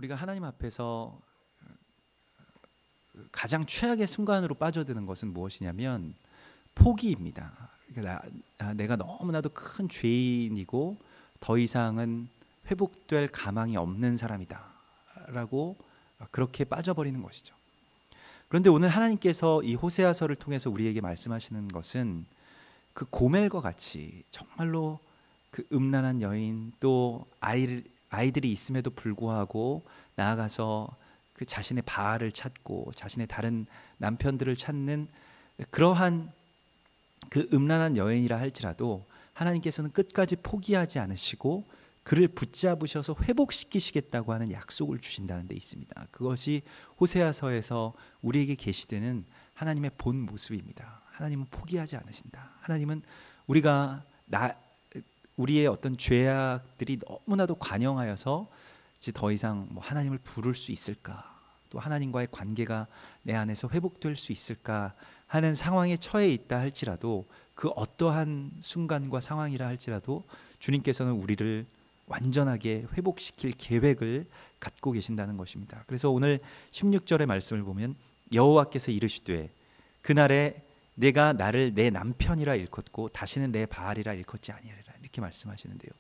우리가 하나님 앞에서 가장 최악의 순간으로 빠져드는 것은 무엇이냐면 포기입니다. 그러니까 내가 너무나도 큰 죄인이고 더 이상은 회복될 가망이 없는 사람이다 라고 그렇게 빠져버리는 것이죠. 그런데 오늘 하나님께서 이 호세아서를 통해서 우리에게 말씀하시는 것은 그 고멜과 같이 정말로 그 음란한 여인, 또 아이들이 있음에도 불구하고 나아가서 그 자신의 바알을 찾고 자신의 다른 남편들을 찾는 그러한 그 음란한 여인이라 할지라도 하나님께서는 끝까지 포기하지 않으시고 그를 붙잡으셔서 회복시키시겠다고 하는 약속을 주신다는 데 있습니다. 그것이 호세아서에서 우리에게 계시되는 하나님의 본 모습입니다. 하나님은 포기하지 않으신다. 하나님은 우리의 어떤 죄악들이 너무나도 관영하여서 이제 더 이상 하나님을 부를 수 있을까, 또 하나님과의 관계가 내 안에서 회복될 수 있을까 하는 상황에 처해 있다 할지라도, 그 어떠한 순간과 상황이라 할지라도 주님께서는 우리를 완전하게 회복시킬 계획을 갖고 계신다는 것입니다. 그래서 오늘 16절의 말씀을 보면 여호와께서 이르시되 그날에 내가 나를 내 남편이라 일컫고 다시는 내 바알이라 일컫지 아니하리라, 이렇게 말씀하시는데요.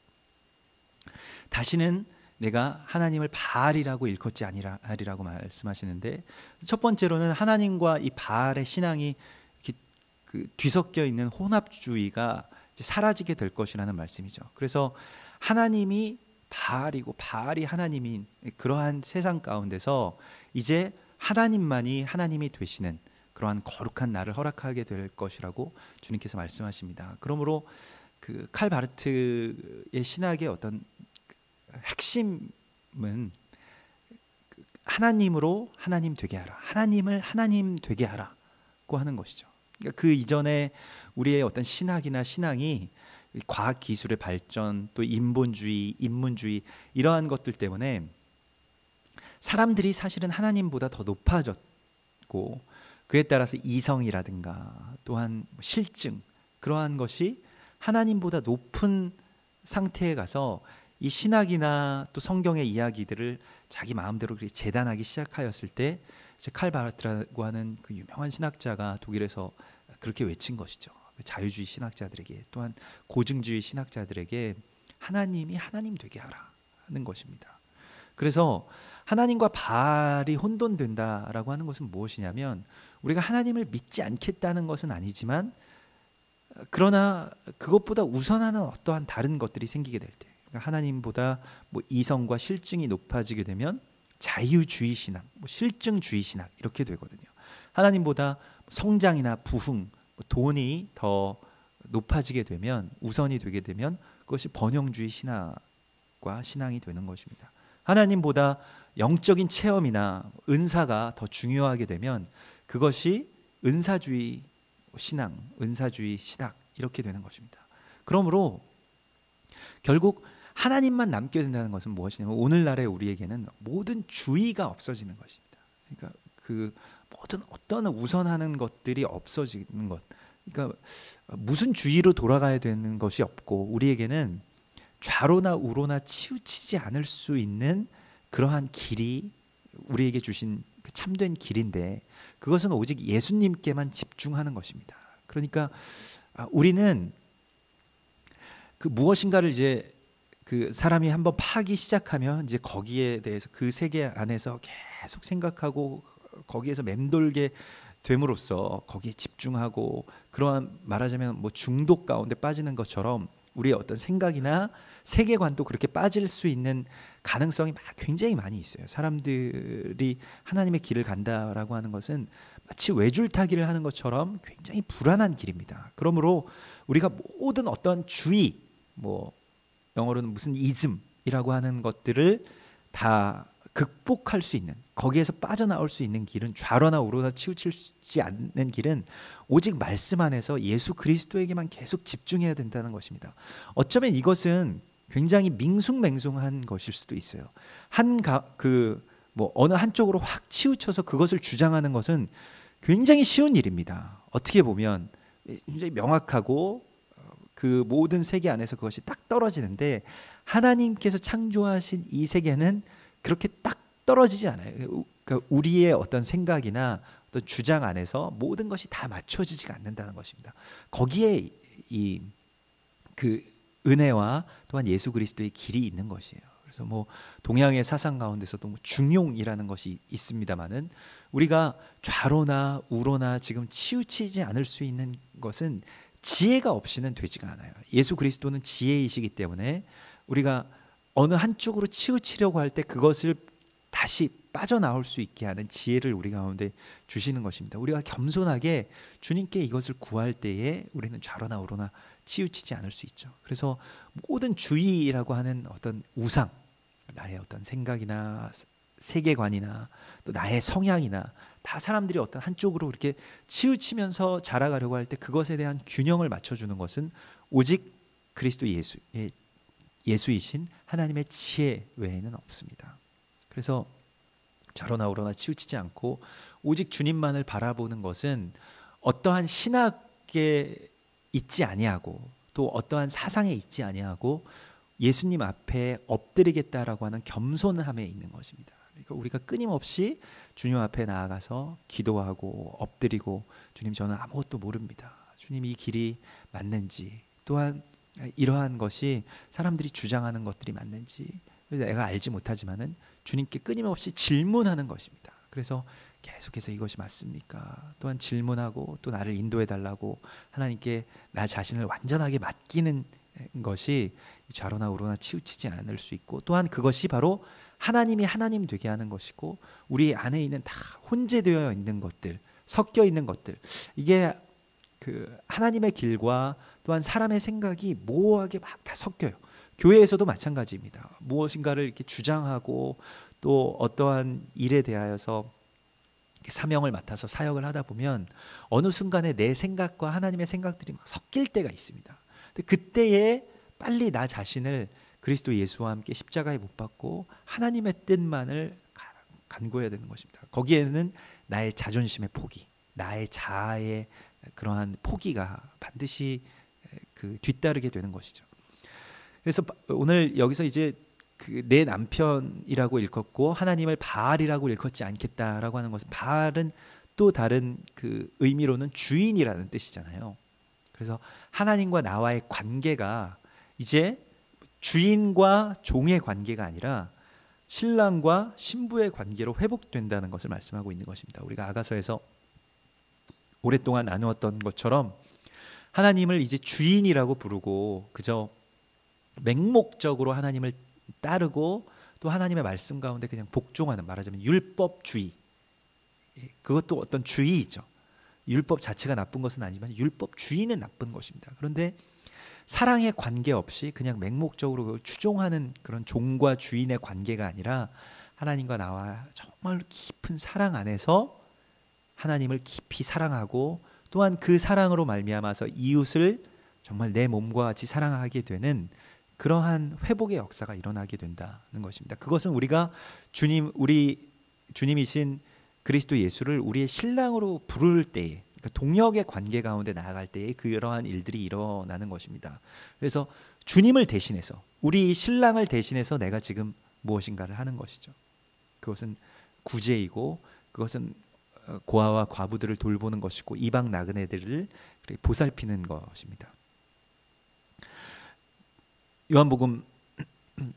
다시는 내가 하나님을 바알이라고 일컫지 아니하리라고 말씀하시는데, 첫 번째로는 하나님과 이 바알의 신앙이 뒤섞여 있는 혼합주의가 이제 사라지게 될 것이라는 말씀이죠. 그래서 하나님이 바알이고 바알이 하나님인 그러한 세상 가운데서 이제 하나님만이 하나님이 되시는 그러한 거룩한 날을 허락하게 될 것이라고 주님께서 말씀하십니다. 그러므로 그 칼바르트의 신학의 어떤 핵심은 하나님으로 하나님 되게 하라, 하나님을 하나님 되게 하라고 하는 것이죠. 그러니까 그 이전에 우리의 어떤 신학이나 신앙이 과학 기술의 발전, 또 인본주의, 인문주의 이러한 것들 때문에 사람들이 사실은 하나님보다 더 높아졌고, 그에 따라서 이성이라든가 또한 실증, 그러한 것이 하나님보다 높은 상태에 가서 이 신학이나 또 성경의 이야기들을 자기 마음대로 그렇게 재단하기 시작하였을 때, 이제 칼바르트라고 하는 그 유명한 신학자가 독일에서 그렇게 외친 것이죠. 자유주의 신학자들에게, 또한 고증주의 신학자들에게 하나님이 하나님 되게 하라는 것입니다. 그래서 하나님과 바알이 혼돈된다라고 하는 것은 무엇이냐면, 우리가 하나님을 믿지 않겠다는 것은 아니지만, 그러나 그것보다 우선하는 어떠한 다른 것들이 생기게 될 때, 그러니까 하나님보다 이성과 실증이 높아지게 되면 자유주의 신학, 실증주의 신학 이렇게 되거든요. 하나님보다 성장이나 부흥, 돈이 더 높아지게 되면, 우선이 되게 되면 그것이 번영주의 신학과 신앙이 되는 것입니다. 하나님보다 영적인 체험이나 은사가 더 중요하게 되면 그것이 은사주의 신앙, 은사주의 신학 이렇게 되는 것입니다. 그러므로 결국 하나님만 남게 된다는 것은 무엇이냐면, 오늘날의 우리에게는 모든 주의가 없어지는 것입니다. 그러니까 그 모든 어떤 우선하는 것들이 없어지는 것, 그러니까 무슨 주의로 돌아가야 되는 것이 없고, 우리에게는 좌로나 우로나 치우치지 않을 수 있는 그러한 길이 우리에게 주신 그 참된 길인데, 그것은 오직 예수님께만 집중하는 것입니다. 그러니까 우리는 그 무엇인가를 이제 그 사람이 한번 파기 시작하면 이제 거기에 대해서 그 세계 안에서 계속 생각하고 거기에서 맴돌게 됨으로써 거기에 집중하고, 그러한 말하자면 중독 가운데 빠지는 것처럼 우리의 어떤 생각이나 세계관도 그렇게 빠질 수 있는 가능성이 굉장히 많이 있어요. 사람들이 하나님의 길을 간다라고 하는 것은 마치 외줄타기를 하는 것처럼 굉장히 불안한 길입니다. 그러므로 우리가 모든 어떤 주의, 영어로는 무슨 이즘이라고 하는 것들을 다 극복할 수 있는, 거기에서 빠져나올 수 있는 길은, 좌로나 우로나 치우치지 않는 길은 오직 말씀 안에서 예수 그리스도에게만 계속 집중해야 된다는 것입니다. 어쩌면 이것은 굉장히 밍숭맹숭한 것일 수도 있어요. 어느 한쪽으로 확 치우쳐서 그것을 주장하는 것은 굉장히 쉬운 일입니다. 어떻게 보면 굉장히 명확하고 그 모든 세계 안에서 그것이 딱 떨어지는데, 하나님께서 창조하신 이 세계는 그렇게 딱 떨어지지 않아요. 그러니까 우리의 어떤 생각이나 어떤 주장 안에서 모든 것이 다 맞춰지지가 않는다는 것입니다. 거기에 이 그 은혜와 또한 예수 그리스도의 길이 있는 것이에요. 그래서 뭐 동양의 사상 가운데서도 뭐 중용이라는 것이 있습니다만은 우리가 좌로나 우로나 지금 치우치지 않을 수 있는 것은 지혜가 없이는 되지가 않아요. 예수 그리스도는 지혜이시기 때문에 우리가 어느 한쪽으로 치우치려고 할 때 그것을 다시 빠져나올 수 있게 하는 지혜를 우리 가운데 주시는 것입니다. 우리가 겸손하게 주님께 이것을 구할 때에 우리는 좌로나 우로나 치우치지 않을 수 있죠. 그래서 모든 주의라고 하는 어떤 우상, 나의 어떤 생각이나 세계관이나 또 나의 성향이나 다 사람들이 어떤 한쪽으로 이렇게 치우치면서 자라가려고 할 때 그것에 대한 균형을 맞춰주는 것은 오직 그리스도 예수이신 하나님의 지혜 외에는 없습니다. 그래서 좌로나 우로나 치우치지 않고 오직 주님만을 바라보는 것은 어떠한 신학에 있지 아니하고 또 어떠한 사상에 있지 아니하고 예수님 앞에 엎드리겠다라고 하는 겸손함에 있는 것입니다. 그러니까 우리가 끊임없이 주님 앞에 나아가서 기도하고 엎드리고 주님 저는 아무것도 모릅니다. 주님 이 길이 맞는지 또한 이러한 것이 사람들이 주장하는 것들이 맞는지 그래서 내가 알지 못하지만은 주님께 끊임없이 질문하는 것입니다. 그래서 계속해서 이것이 맞습니까? 또한 질문하고 또 나를 인도해 달라고 하나님께 나 자신을 완전하게 맡기는 것이 좌로나 우로나 치우치지 않을 수 있고 또한 그것이 바로 하나님이 하나님 되게 하는 것이고 우리 안에 있는 다 혼재되어 있는 것들 섞여 있는 것들 이게 그 하나님의 길과 또한 사람의 생각이 모호하게 막 다 섞여요. 교회에서도 마찬가지입니다. 무엇인가를 이렇게 주장하고 또 어떠한 일에 대하여서 사명을 맡아서 사역을 하다 보면 어느 순간에 내 생각과 하나님의 생각들이 막 섞일 때가 있습니다. 근데 그때에 빨리 나 자신을 그리스도 예수와 함께 십자가에 못 박고 하나님의 뜻만을 간구해야 되는 것입니다. 거기에는 나의 자존심의 포기, 나의 자아의 그러한 포기가 반드시 그 뒤따르게 되는 것이죠. 그래서 오늘 여기서 이제 그 내 남편이라고 일컫고 하나님을 바알이라고 일컫지 않겠다라고 하는 것은 바알은 또 다른 그 의미로는 주인이라는 뜻이잖아요. 그래서 하나님과 나와의 관계가 이제 주인과 종의 관계가 아니라 신랑과 신부의 관계로 회복된다는 것을 말씀하고 있는 것입니다. 우리가 아가서에서 오랫동안 나누었던 것처럼 하나님을 이제 주인이라고 부르고 그저 맹목적으로 하나님을 따르고 또 하나님의 말씀 가운데 그냥 복종하는 말하자면 율법주의 그것도 어떤 주의이죠. 율법 자체가 나쁜 것은 아니지만 율법주의는 나쁜 것입니다. 그런데 사랑에 관계없이 그냥 맹목적으로 추종하는 그런 종과 주인의 관계가 아니라 하나님과 나와 정말 깊은 사랑 안에서 하나님을 깊이 사랑하고 또한 그 사랑으로 말미암아서 이웃을 정말 내 몸과 같이 사랑하게 되는 그러한 회복의 역사가 일어나게 된다는 것입니다. 그것은 우리가 우리 주님이신 그리스도 예수를 우리의 신랑으로 부를 때에 그러니까 동역의 관계 가운데 나아갈 때에 그러한 일들이 일어나는 것입니다. 그래서 주님을 대신해서 우리 신랑을 대신해서 내가 지금 무엇인가를 하는 것이죠. 그것은 구제이고 그것은 고아와 과부들을 돌보는 것이고 이방 나그네들을 보살피는 것입니다. 요한복음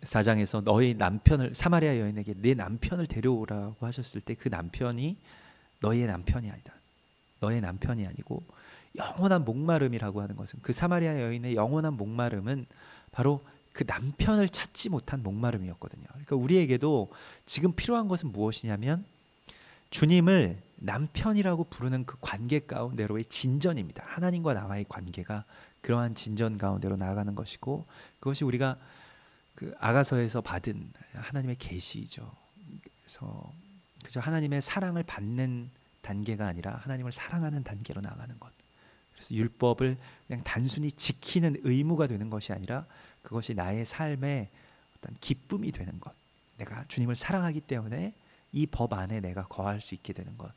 4장에서 너희 남편을 사마리아 여인에게 내 남편을 데려오라고 하셨을 때 그 남편이 너희의 남편이 아니다. 너의 남편이 아니고 영원한 목마름이라고 하는 것은 그 사마리아 여인의 영원한 목마름은 바로 그 남편을 찾지 못한 목마름이었거든요. 그러니까 우리에게도 지금 필요한 것은 무엇이냐면 주님을 남편이라고 부르는 그 관계 가운데로의 진전입니다. 하나님과 나와의 관계가 그러한 진전 가운데로 나아가는 것이고 그것이 우리가 그 아가서에서 받은 하나님의 계시이죠. 그래서 그저 하나님의 사랑을 받는 단계가 아니라 하나님을 사랑하는 단계로 나아가는 것. 그래서 율법을 그냥 단순히 지키는 의무가 되는 것이 아니라 그것이 나의 삶의 어떤 기쁨이 되는 것. 내가 주님을 사랑하기 때문에 이 법 안에 내가 거할 수 있게 되는 것.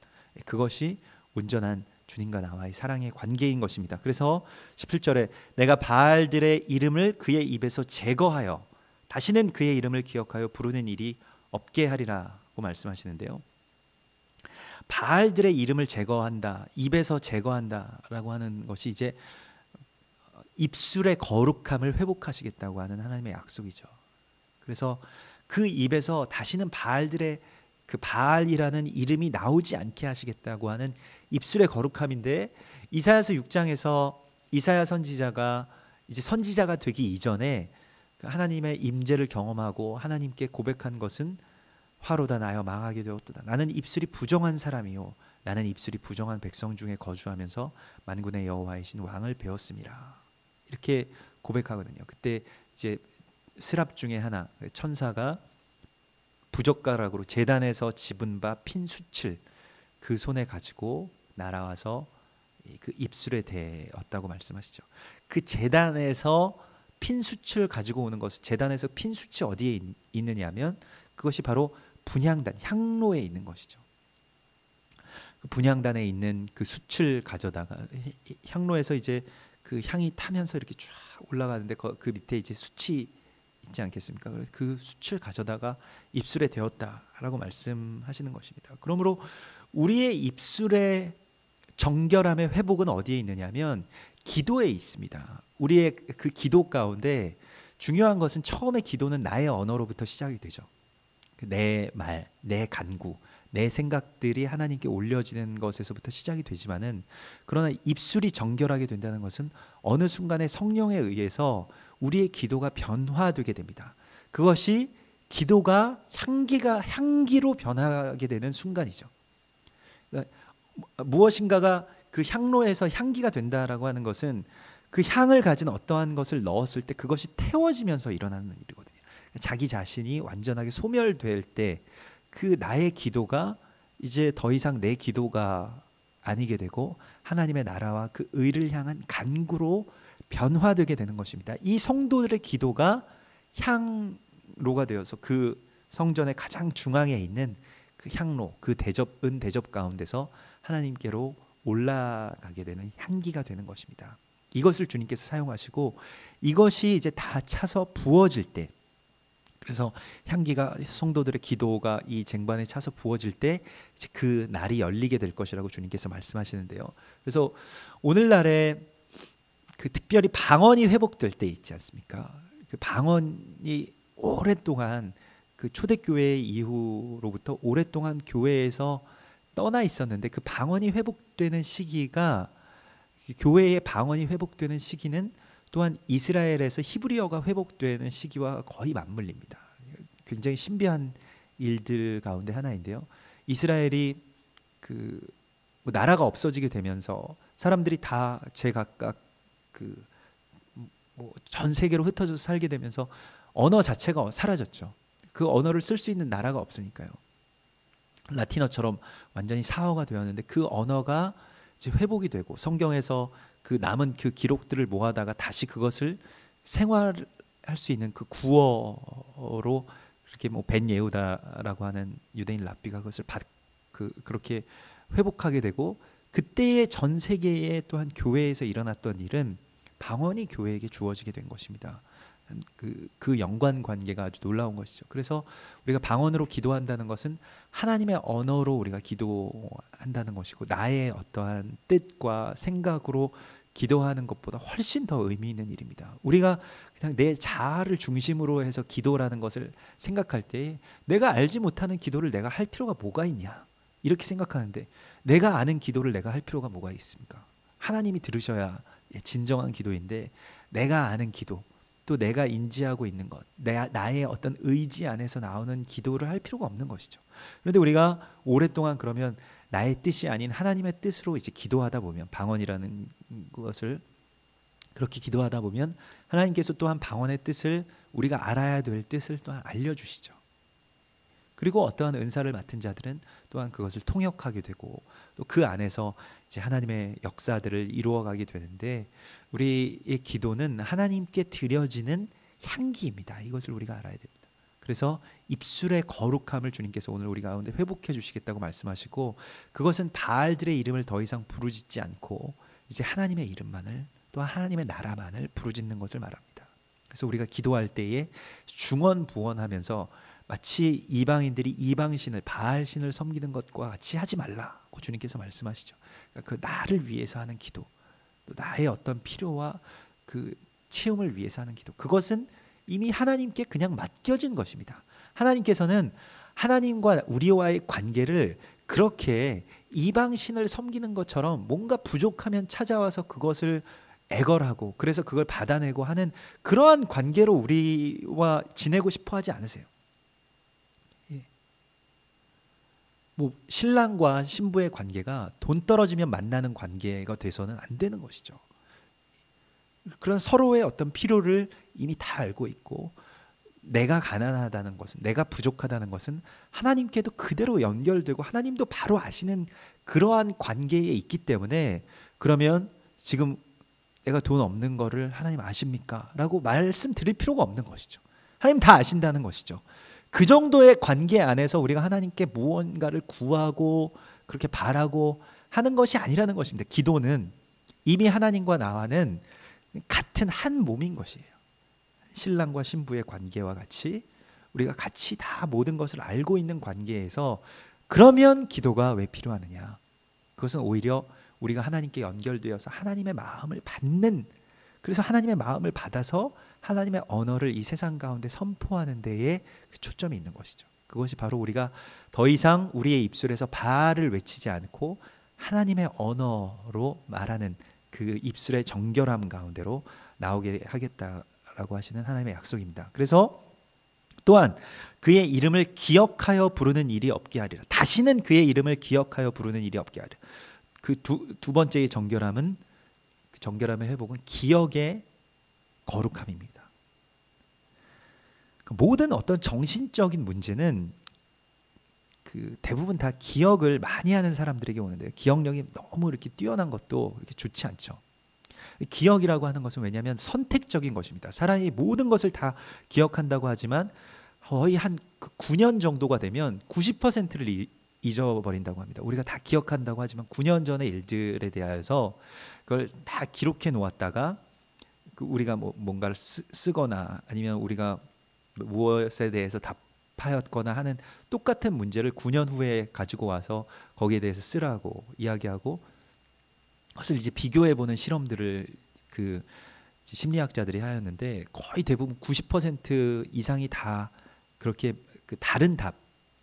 그것이 온전한 주님과 나와의 사랑의 관계인 것입니다. 그래서 17절에 내가 바알들의 이름을 그의 입에서 제거하여 다시는 그의 이름을 기억하여 부르는 일이 없게 하리라고 말씀하시는데요. 바알들의 이름을 제거한다, 입에서 제거한다라고 하는 것이 이제 입술의 거룩함을 회복하시겠다고 하는 하나님의 약속이죠. 그래서 그 입에서 다시는 바알들의 그 바알이라는 이름이 나오지 않게 하시겠다고 하는 입술의 거룩함인데, 이사야서 6장에서 이사야 선지자가 이제 선지자가 되기 이전에 하나님의 임재를 경험하고 하나님께 고백한 것은 화로다 나여 망하게 되었도다. 나는 입술이 부정한 사람이요 나는 입술이 부정한 백성 중에 거주하면서 만군의 여호와이신 왕을 배웠습니다. 이렇게 고백하거든요. 그때 이제 스랍 중에 하나 천사가 부젓가락으로 제단에서 집은 바 핀 숯을 그 손에 가지고 날아와서 그 입술에 대었다고 말씀하시죠. 그 제단에서 핀 숯을 가지고 오는 것은, 제단에서 핀 숯이 어디에 있느냐면 그것이 바로 분향단, 향로에 있는 것이죠. 그 분향단에 있는 그 숯을 가져다가 향로에서 이제 그 향이 타면서 이렇게 쫙 올라가는데 그 밑에 이제 숯이 있지 않겠습니까? 그 숯을 가져다가 입술에 대었다라고 말씀하시는 것입니다. 그러므로 우리의 입술의 정결함의 회복은 어디에 있느냐면 기도에 있습니다. 우리의 그 기도 가운데 중요한 것은, 처음에 기도는 나의 언어로부터 시작이 되죠. 내 말, 내 간구, 내 생각들이 하나님께 올려지는 것에서부터 시작이 되지만은, 그러나 입술이 정결하게 된다는 것은 어느 순간에 성령에 의해서 우리의 기도가 변화되게 됩니다. 그것이 기도가 향기로 변하게 되는 순간이죠. 그러니까 무엇인가가 그 향로에서 향기가 된다라고 하는 것은 그 향을 가진 어떠한 것을 넣었을 때 그것이 태워지면서 일어나는 일이거든요. 자기 자신이 완전하게 소멸될 때 그 나의 기도가 이제 더 이상 내 기도가 아니게 되고 하나님의 나라와 그 의를 향한 간구로 변화되게 되는 것입니다. 이 성도들의 기도가 향로가 되어서 그 성전의 가장 중앙에 있는 그 향로, 그 은 대접 가운데서 하나님께로 올라가게 되는 향기가 되는 것입니다. 이것을 주님께서 사용하시고, 이것이 이제 다 차서 부어질 때, 그래서 향기가, 성도들의 기도가 이 쟁반에 차서 부어질 때 이제 그 날이 열리게 될 것이라고 주님께서 말씀하시는데요. 그래서 오늘날에 그 특별히 방언이 회복될 때 있지 않습니까? 그 방언이 오랫동안 그 초대교회 이후로부터 오랫동안 교회에서 떠나 있었는데, 그 방언이 회복되는 시기가, 교회의 방언이 회복되는 시기는 또한 이스라엘에서 히브리어가 회복되는 시기와 거의 맞물립니다. 굉장히 신비한 일들 가운데 하나인데요. 이스라엘이 그 나라가 없어지게 되면서 사람들이 다 제각각 그 전 세계로 흩어져서 살게 되면서 언어 자체가 사라졌죠. 그 언어를 쓸 수 있는 나라가 없으니까요. 라틴어처럼 완전히 사어가 되었는데 그 언어가 이제 회복이 되고, 성경에서 그 남은 그 기록들을 모아다가 다시 그것을 생활할 수 있는 그 구어로 이렇게 벤 예후다라고 하는 유대인 랍비가 그것을 그렇게 회복하게 되고, 그때의 전 세계에 또한 교회에서 일어났던 일은 방언이 교회에게 주어지게 된 것입니다. 그 연관 관계가 아주 놀라운 것이죠. 그래서 우리가 방언으로 기도한다는 것은 하나님의 언어로 우리가 기도한다는 것이고, 나의 어떠한 뜻과 생각으로 기도하는 것보다 훨씬 더 의미 있는 일입니다. 우리가 그냥 내 자아를 중심으로 해서 기도라는 것을 생각할 때, 내가 알지 못하는 기도를 내가 할 필요가 뭐가 있냐 이렇게 생각하는데, 내가 아는 기도를 내가 할 필요가 뭐가 있습니까? 하나님이 들으셔야 진정한 기도인데, 내가 아는 기도, 또 내가 인지하고 있는 것, 나의 어떤 의지 안에서 나오는 기도를 할 필요가 없는 것이죠. 그런데 우리가 오랫동안 그러면 나의 뜻이 아닌 하나님의 뜻으로 이제 기도하다 보면, 방언이라는 것을 그렇게 기도하다 보면 하나님께서 또한 방언의 뜻을, 우리가 알아야 될 뜻을 또한 알려주시죠. 그리고 어떠한 은사를 맡은 자들은 또한 그것을 통역하게 되고, 또 그 안에서 이제 하나님의 역사들을 이루어가게 되는데, 우리의 기도는 하나님께 드려지는 향기입니다. 이것을 우리가 알아야 됩니다. 그래서 입술의 거룩함을 주님께서 오늘 우리 가운데 회복해 주시겠다고 말씀하시고, 그것은 바알들의 이름을 더 이상 부르짖지 않고 이제 하나님의 이름만을, 또 하나님의 나라만을 부르짖는 것을 말합니다. 그래서 우리가 기도할 때에 중언부언하면서 마치 이방인들이 이방신을 바알신을 섬기는 것과 같이 하지 말라고 주님께서 말씀하시죠. 그러니까 그 나를 위해서 하는 기도, 또 나의 어떤 필요와 그 채움을 위해서 하는 기도, 그것은 이미 하나님께 그냥 맡겨진 것입니다. 하나님께서는 하나님과 우리와의 관계를 그렇게 이방신을 섬기는 것처럼 뭔가 부족하면 찾아와서 그것을 애걸하고 그래서 그걸 받아내고 하는 그러한 관계로 우리와 지내고 싶어 하지 않으세요. 뭐 신랑과 신부의 관계가 돈 떨어지면 만나는 관계가 돼서는 안 되는 것이죠. 그런 서로의 어떤 필요를 이미 다 알고 있고, 내가 가난하다는 것은, 내가 부족하다는 것은 하나님께도 그대로 연결되고 하나님도 바로 아시는 그러한 관계에 있기 때문에, 그러면 지금 내가 돈 없는 거를 하나님 아십니까? 라고 말씀드릴 필요가 없는 것이죠. 하나님 다 아신다는 것이죠. 그 정도의 관계 안에서 우리가 하나님께 무언가를 구하고 그렇게 바라고 하는 것이 아니라는 것입니다. 기도는 이미 하나님과 나와는 같은 한 몸인 것이에요. 신랑과 신부의 관계와 같이 우리가 같이 다 모든 것을 알고 있는 관계에서, 그러면 기도가 왜 필요하느냐? 그것은 오히려 우리가 하나님께 연결되어서 하나님의 마음을 받는, 그래서 하나님의 마음을 받아서 하나님의 언어를 이 세상 가운데 선포하는 데에 초점이 있는 것이죠. 그것이 바로 우리가 더 이상 우리의 입술에서 바알을 외치지 않고 하나님의 언어로 말하는 그 입술의 정결함 가운데로 나오게 하겠다라고 하시는 하나님의 약속입니다. 그래서 또한 그의 이름을 기억하여 부르는 일이 없게 하리라. 다시는 그의 이름을 기억하여 부르는 일이 없게 하리라. 그 두 번째의 정결함은, 그 정결함의 회복은 기억의 거룩함입니다. 모든 어떤 정신적인 문제는 그 대부분 다 기억을 많이 하는 사람들에게 오는데요. 기억력이 너무 이렇게 뛰어난 것도 이렇게 좋지 않죠. 기억이라고 하는 것은 왜냐하면 선택적인 것입니다. 사람이 모든 것을 다 기억한다고 하지만 거의 한 9년 정도가 되면 90%를 잊어버린다고 합니다. 우리가 다 기억한다고 하지만 9년 전의 일들에 대하여서 그걸 다 기록해 놓았다가 우리가 뭔가를 쓰거나 아니면 우리가 무엇에 대해서 답하였거나 하는 똑같은 문제를 9년 후에 가지고 와서 거기에 대해서 쓰라고 이야기하고, 그것을 이제 비교해 보는 실험들을 그 심리학자들이 하였는데, 거의 대부분 90% 이상이 다 그렇게 그 다른 답,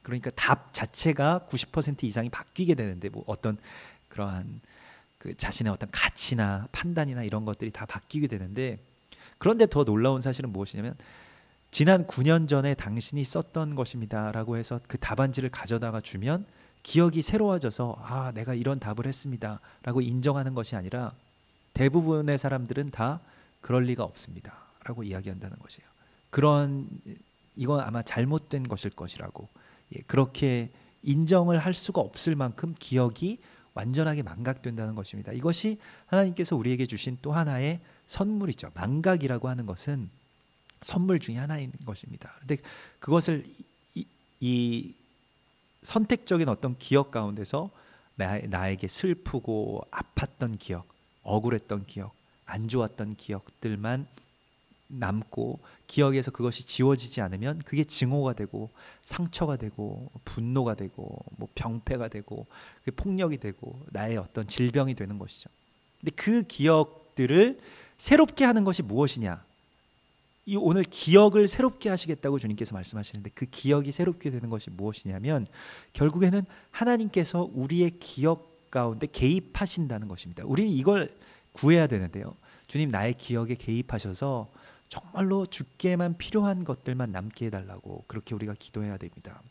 그러니까 답 자체가 90% 이상이 바뀌게 되는데, 뭐 어떤 그러한 그 자신의 어떤 가치나 판단이나 이런 것들이 다 바뀌게 되는데, 그런데 더 놀라운 사실은 무엇이냐면, 지난 9년 전에 당신이 썼던 것입니다라고 해서 그 답안지를 가져다가 주면 기억이 새로워져서 아, 내가 이런 답을 했습니다라고 인정하는 것이 아니라, 대부분의 사람들은 다 그럴 리가 없습니다라고 이야기한다는 것이에요. 이건 아마 잘못된 것일 것이라고, 그렇게 인정을 할 수가 없을 만큼 기억이 완전하게 망각된다는 것입니다. 이것이 하나님께서 우리에게 주신 또 하나의 선물이죠. 망각이라고 하는 것은 선물 중에 하나인 것입니다. 그런데 그것을 이 선택적인 어떤 기억 가운데서 나에게 슬프고 아팠던 기억, 억울했던 기억, 안 좋았던 기억들만 남고, 기억에서 그것이 지워지지 않으면 그게 증오가 되고 상처가 되고 분노가 되고 뭐 병폐가 되고 폭력이 되고 나의 어떤 질병이 되는 것이죠. 근데 그 기억들을 새롭게 하는 것이 무엇이냐? 이 오늘 기억을 새롭게 하시겠다고 주님께서 말씀하시는데, 그 기억이 새롭게 되는 것이 무엇이냐면 결국에는 하나님께서 우리의 기억 가운데 개입하신다는 것입니다. 우리는 이걸 구해야 되는데요. 주님, 나의 기억에 개입하셔서 정말로 주께만 필요한 것들만 남게 해달라고 그렇게 우리가 기도해야 됩니다.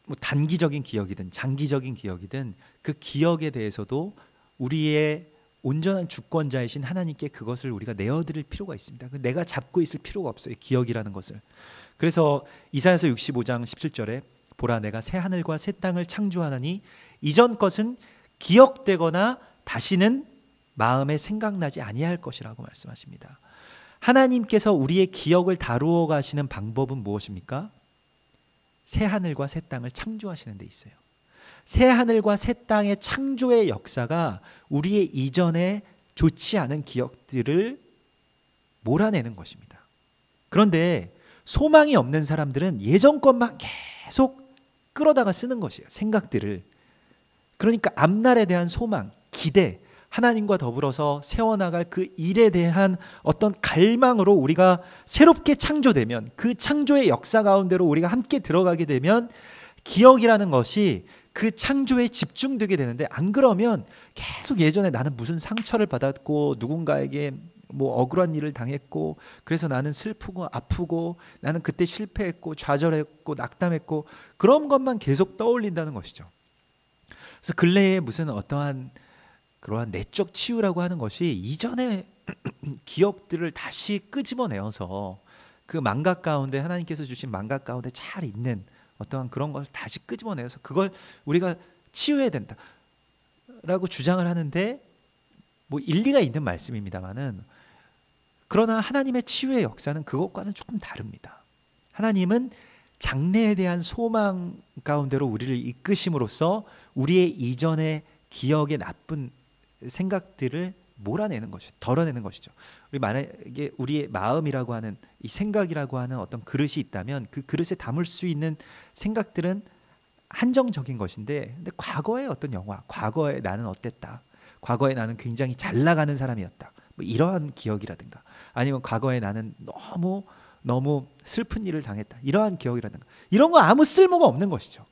뭐 단기적인 기억이든 장기적인 기억이든 그 기억에 대해서도 우리의 온전한 주권자이신 하나님께 그것을 우리가 내어드릴 필요가 있습니다. 내가 잡고 있을 필요가 없어요, 기억이라는 것을. 그래서 이사야서 65장 17절에 보라, 내가 새 하늘과 새 땅을 창조하나니 이전 것은 기억되거나 다시는 마음에 생각나지 아니할 것이라고 말씀하십니다. 하나님께서 우리의 기억을 다루어 가시는 방법은 무엇입니까? 새 하늘과 새 땅을 창조하시는 데 있어요. 새 하늘과 새 땅의 창조의 역사가 우리의 이전에 좋지 않은 기억들을 몰아내는 것입니다. 그런데 소망이 없는 사람들은 예전 것만 계속 끌어다가 쓰는 것이에요. 생각들을. 그러니까 앞날에 대한 소망, 기대, 하나님과 더불어서 세워나갈 그 일에 대한 어떤 갈망으로 우리가 새롭게 창조되면, 그 창조의 역사 가운데로 우리가 함께 들어가게 되면 기억이라는 것이 그 창조에 집중되게 되는데, 안 그러면 계속 예전에 나는 무슨 상처를 받았고 누군가에게 뭐 억울한 일을 당했고 그래서 나는 슬프고 아프고 나는 그때 실패했고 좌절했고 낙담했고 그런 것만 계속 떠올린다는 것이죠. 그래서 근래에 무슨 어떠한 그러한 내적 치유라고 하는 것이 이전의 기억들을 다시 끄집어내어서 그 망각 가운데, 하나님께서 주신 망각 가운데 잘 있는 어떠한 그런 것을 다시 끄집어내서 그걸 우리가 치유해야 된다라고 주장을 하는데, 뭐 일리가 있는 말씀입니다만은, 그러나 하나님의 치유의 역사는 그것과는 조금 다릅니다. 하나님은 장래에 대한 소망 가운데로 우리를 이끄심으로써 우리의 이전의 기억의 나쁜 생각들을 몰아내는 것이죠. 덜어내는 것이죠. 우리 만약에 우리의 마음이라고 하는 이 생각이라고 하는 어떤 그릇이 있다면 그 그릇에 담을 수 있는 생각들은 한정적인 것인데, 근데 과거의 어떤 영화, 과거에 나는 어땠다, 과거에 나는 굉장히 잘 나가는 사람이었다, 뭐 이러한 기억이라든가, 아니면 과거에 나는 너무 슬픈 일을 당했다, 이러한 기억이라든가, 이런 거 아무 쓸모가 없는 것이죠.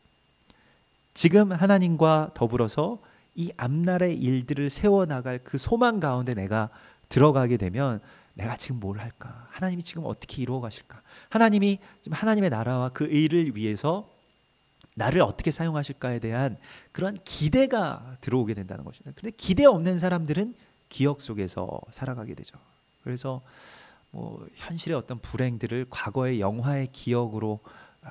지금 하나님과 더불어서 이 앞날의 일들을 세워나갈 그 소망 가운데 내가 들어가게 되면, 내가 지금 뭘 할까, 하나님이 지금 어떻게 이루어 가실까, 하나님이 지금 하나님의 나라와 그 일을 위해서 나를 어떻게 사용하실까에 대한 그런 기대가 들어오게 된다는 것입니다. 그런데 기대 없는 사람들은 기억 속에서 살아가게 되죠. 그래서 뭐 현실의 어떤 불행들을 과거의 영화의 기억으로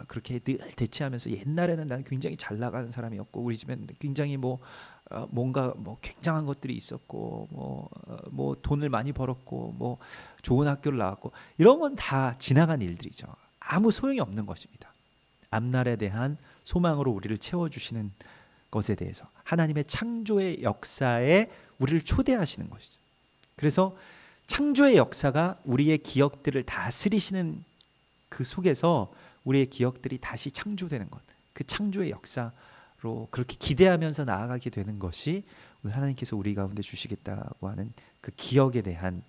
그렇게 늘 대체하면서, 옛날에는 난 굉장히 잘 나가는 사람이었고 우리 집엔 굉장히 뭔가 굉장한 것들이 있었고 뭐 돈을 많이 벌었고 뭐 좋은 학교를 나왔고, 이런 건 다 지나간 일들이죠. 아무 소용이 없는 것입니다. 앞날에 대한 소망으로 우리를 채워주시는 것에 대해서 하나님의 창조의 역사에 우리를 초대하시는 것이죠. 그래서 창조의 역사가 우리의 기억들을 다스리시는 그 속에서 우리의 기억들이 다시 창조되는 것, 그 창조의 역사로 그렇게 기대하면서 나아가게 되는 것이 오늘 하나님께서 우리 가운데 주시겠다고 하는 그 기억에 대한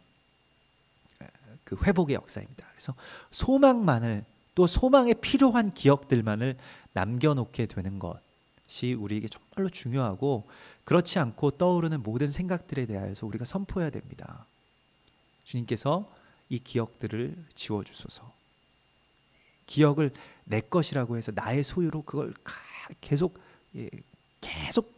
그 회복의 역사입니다. 그래서 소망만을, 또 소망에 필요한 기억들만을 남겨놓게 되는 것이 우리에게 정말로 중요하고, 그렇지 않고 떠오르는 모든 생각들에 대하여서 우리가 선포해야 됩니다. 주님께서 이 기억들을 지워주소서. 기억을 내 것이라고 해서 나의 소유로 그걸 계속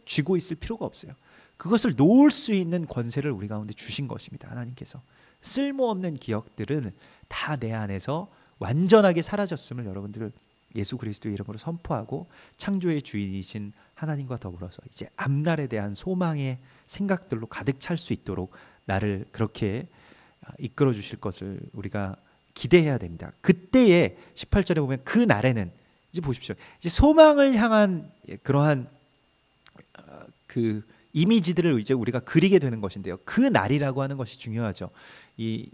쥐고 있을 필요가 없어요. 그것을 놓을 수 있는 권세를 우리 가운데 주신 것입니다. 하나님께서 쓸모없는 기억들은 다 내 안에서 완전하게 사라졌음을 여러분들 예수 그리스도의 이름으로 선포하고, 창조의 주인이신 하나님과 더불어서 이제 앞날에 대한 소망의 생각들로 가득 찰 수 있도록 나를 그렇게 이끌어 주실 것을 우리가 기대해야 됩니다. 그때에 18절에 보면 그 날에는, 이제 보십시오, 이제 소망을 향한 그러한 그 이미지들을 이제 우리가 그리게 되는 것인데요. 그 날이라고 하는 것이 중요하죠. 이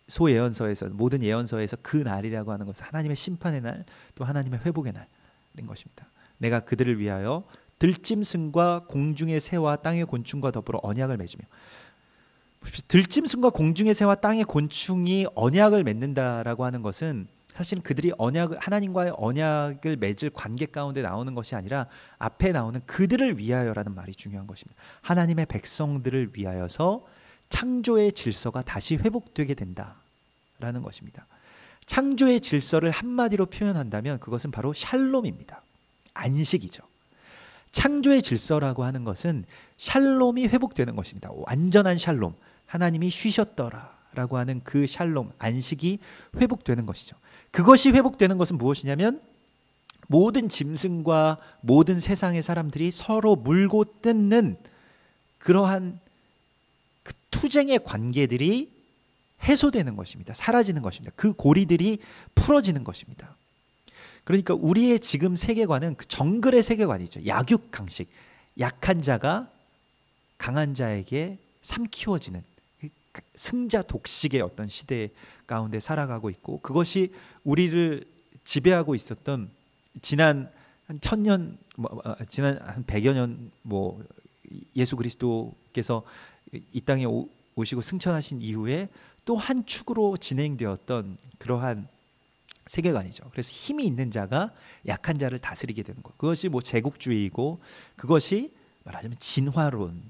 소예언서에서, 모든 예언서에서 그 날이라고 하는 것은 하나님의 심판의 날, 또 하나님의 회복의 날인 것입니다. 내가 그들을 위하여 들짐승과 공중의 새와 땅의 곤충과 더불어 언약을 맺으며, 들짐승과 공중의 새와 땅의 곤충이 언약을 맺는다라고 하는 것은 사실 그들이 하나님과의 언약을 맺을 관계 가운데 나오는 것이 아니라 앞에 나오는 그들을 위하여라는 말이 중요한 것입니다. 하나님의 백성들을 위하여서 창조의 질서가 다시 회복되게 된다라는 것입니다. 창조의 질서를 한마디로 표현한다면 그것은 바로 샬롬입니다. 안식이죠. 창조의 질서라고 하는 것은 샬롬이 회복되는 것입니다. 완전한 샬롬, 하나님이 쉬셨더라라고 하는 그 샬롬, 안식이 회복되는 것이죠. 그것이 회복되는 것은 무엇이냐면, 모든 짐승과 모든 세상의 사람들이 서로 물고 뜯는 그러한 그 투쟁의 관계들이 해소되는 것입니다. 사라지는 것입니다. 그 고리들이 풀어지는 것입니다. 그러니까 우리의 지금 세계관은 그 정글의 세계관이죠. 약육강식, 약한 자가 강한 자에게 삼키워지는 승자 독식의 어떤 시대 가운데 살아가고 있고, 그것이 우리를 지배하고 있었던 지난 한 1000년, 지난 한 100여 년, 예수 그리스도께서 이 땅에 오시고 승천하신 이후에 또 한 축으로 진행되었던 그러한 세계관이죠. 그래서 힘이 있는 자가 약한 자를 다스리게 되는 것. 그것이 제국주의이고, 그것이 말하자면 진화론인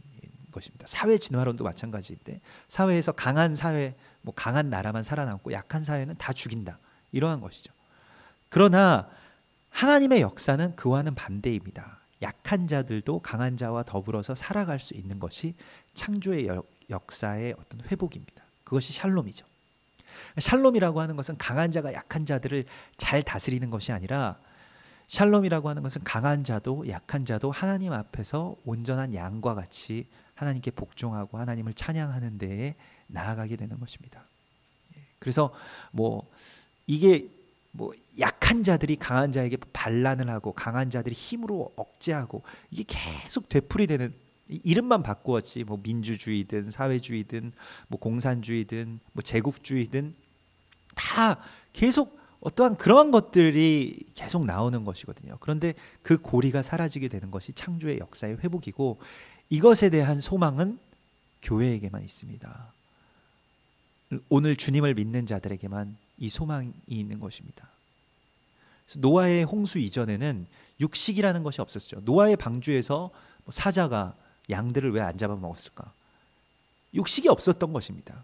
것입니다. 사회 진화론도 마찬가지인데, 사회에서 강한 사회, 강한 나라만 살아남고 약한 사회는 다 죽인다, 이러한 것이죠. 그러나 하나님의 역사는 그와는 반대입니다. 약한 자들도 강한 자와 더불어서 살아갈 수 있는 것이 창조의 역사의 어떤 회복입니다. 그것이 샬롬이죠. 샬롬이라고 하는 것은 강한 자가 약한 자들을 잘 다스리는 것이 아니라, 샬롬이라고 하는 것은 강한 자도 약한 자도 하나님 앞에서 온전한 양과 같이 하나님께 복종하고 하나님을 찬양하는 데에 나아가게 되는 것입니다. 그래서 이게 약한 자들이 강한 자에게 반란을 하고 강한 자들이 힘으로 억제하고, 이게 계속 되풀이되는, 이름만 바꾸었지 민주주의든 사회주의든 공산주의든 제국주의든 다 계속 어떠한 그러한 것들이 계속 나오는 것이거든요. 그런데 그 고리가 사라지게 되는 것이 창조의 역사의 회복이고, 이것에 대한 소망은 교회에게만 있습니다. 오늘 주님을 믿는 자들에게만 이 소망이 있는 것입니다. 그래서 노아의 홍수 이전에는 육식이라는 것이 없었죠. 노아의 방주에서 사자가 양들을 왜 안 잡아먹었을까? 육식이 없었던 것입니다.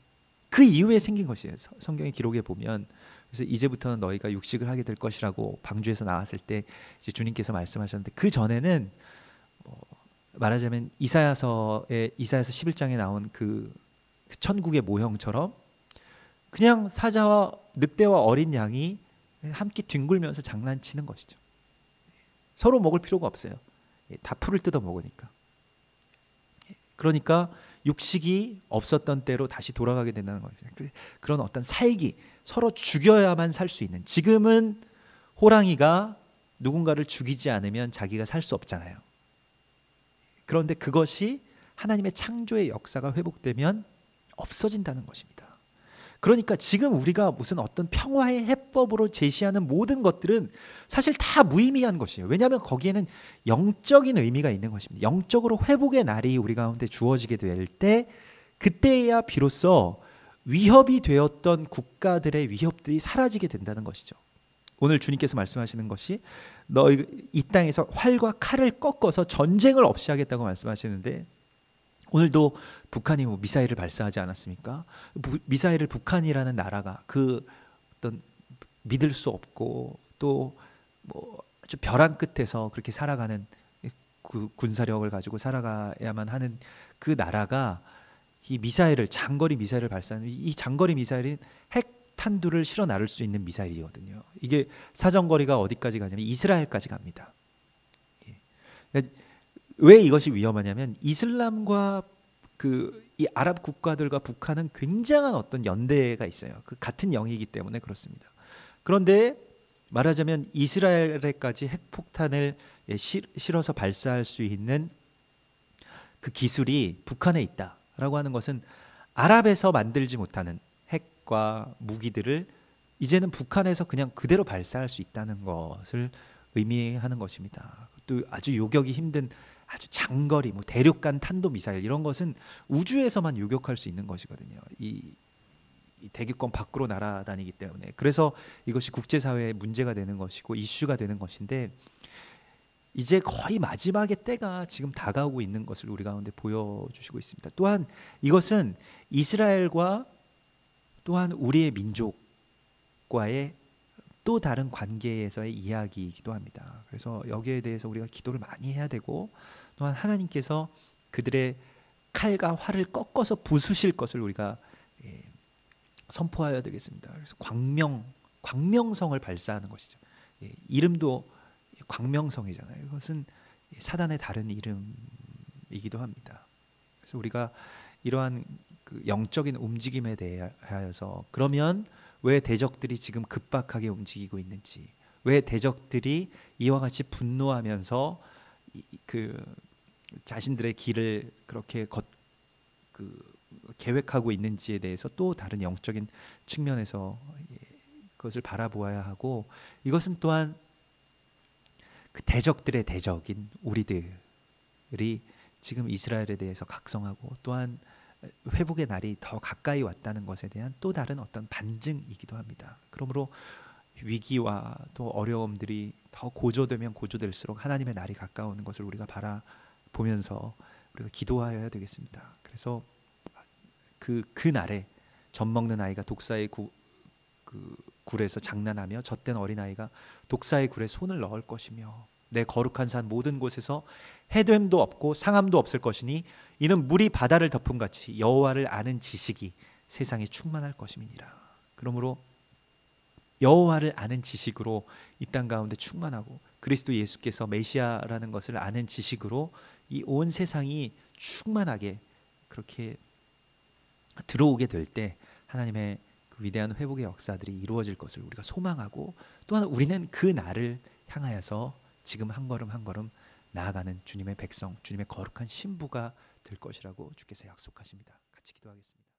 그 이후에 생긴 것이에요. 성경의 기록에 보면, 그래서 이제부터는 너희가 육식을 하게 될 것이라고 방주에서 나왔을 때 이제 주님께서 말씀하셨는데, 그 전에는 말하자면 이사야서 11장에 나온 그 천국의 모형처럼 그냥 사자와 늑대와 어린 양이 함께 뒹굴면서 장난치는 것이죠. 서로 먹을 필요가 없어요. 다 풀을 뜯어 먹으니까. 그러니까 육식이 없었던 때로 다시 돌아가게 된다는 겁니다. 그런 어떤 살기, 서로 죽여야만 살 수 있는. 지금은 호랑이가 누군가를 죽이지 않으면 자기가 살 수 없잖아요. 그런데 그것이 하나님의 창조의 역사가 회복되면 없어진다는 것입니다. 그러니까 지금 우리가 무슨 어떤 평화의 해법으로 제시하는 모든 것들은 사실 다 무의미한 것이에요. 왜냐하면 거기에는 영적인 의미가 있는 것입니다. 영적으로 회복의 날이 우리 가운데 주어지게 될 때, 그때야 비로소 위협이 되었던 국가들의 위협들이 사라지게 된다는 것이죠. 오늘 주님께서 말씀하시는 것이 너희 이 땅에서 활과 칼을 꺾어서 전쟁을 없이 하겠다고 말씀하시는데, 오늘도 북한이 미사일을 발사하지 않았습니까? 미사일을 북한이라는 나라가 그 어떤 믿을 수 없고 또 아주 벼랑 끝에서 그렇게 살아가는 그 군사력을 가지고 살아가야만 하는 그 나라가 이 미사일을, 장거리 미사일을 발사하는, 이 장거리 미사일은 핵탄두를 실어 나를 수 있는 미사일이거든요. 이게 사정거리가 어디까지 가냐면 이스라엘까지 갑니다. 왜 이것이 위험하냐면, 이슬람과 이 아랍 국가들과 북한은 굉장한 어떤 연대가 있어요. 그 같은 영이기 때문에 그렇습니다. 그런데 말하자면 이스라엘에까지 핵폭탄을 실어서 발사할 수 있는 그 기술이 북한에 있다라고 하는 것은, 아랍에서 만들지 못하는 핵과 무기들을 이제는 북한에서 그냥 그대로 발사할 수 있다는 것을 의미하는 것입니다. 또 아주 요격이 힘든 아주 장거리 대륙간 탄도미사일, 이런 것은 우주에서만 요격할 수 있는 것이거든요. 이 대기권 밖으로 날아다니기 때문에. 그래서 이것이 국제사회의 문제가 되는 것이고 이슈가 되는 것인데, 이제 거의 마지막의 때가 지금 다가오고 있는 것을 우리 가운데 보여주시고 있습니다. 또한 이것은 이스라엘과 또한 우리의 민족과의 또 다른 관계에서의 이야기이기도 합니다. 그래서 여기에 대해서 우리가 기도를 많이 해야 되고, 또한 하나님께서 그들의 칼과 활을 꺾어서 부수실 것을 우리가 선포하여야 되겠습니다. 그래서 광명성을 발사하는 것이죠. 이름도 광명성이잖아요. 이것은 사단의 다른 이름이기도 합니다. 그래서 우리가 이러한 그 영적인 움직임에 대하여서, 그러면 왜 대적들이 지금 급박하게 움직이고 있는지, 왜 대적들이 이와 같이 분노하면서 자신들의 길을 그렇게 계획하고 있는지에 대해서 또 다른 영적인 측면에서 그것을 바라보아야 하고, 이것은 또한 그 대적들의 대적인 우리들이 지금 이스라엘에 대해서 각성하고 또한 회복의 날이 더 가까이 왔다는 것에 대한 또 다른 어떤 반증이기도 합니다. 그러므로 위기와 또 어려움들이 더 고조되면 고조될수록 하나님의 날이 가까우는 것을 우리가 바라보면서 우리가 기도하여야 되겠습니다. 그래서 그 날에 젖 먹는 아이가 독사의 굴에서 장난하며 젖된 어린아이가 독사의 굴에 손을 넣을 것이며 내 거룩한 산 모든 곳에서 해됨도 없고 상함도 없을 것이니 이는 물이 바다를 덮음 같이 여호와를 아는 지식이 세상에 충만할 것임이니라. 그러므로 여호와를 아는 지식으로 이 땅 가운데 충만하고 그리스도 예수께서 메시아라는 것을 아는 지식으로 이 온 세상이 충만하게 그렇게 들어오게 될 때 하나님의 그 위대한 회복의 역사들이 이루어질 것을 우리가 소망하고, 또한 우리는 그 날을 향하여서 지금 한 걸음 한 걸음 나아가는 주님의 백성, 주님의 거룩한 신부가 될 것이라고 주께서 약속하십니다. 같이 기도하겠습니다.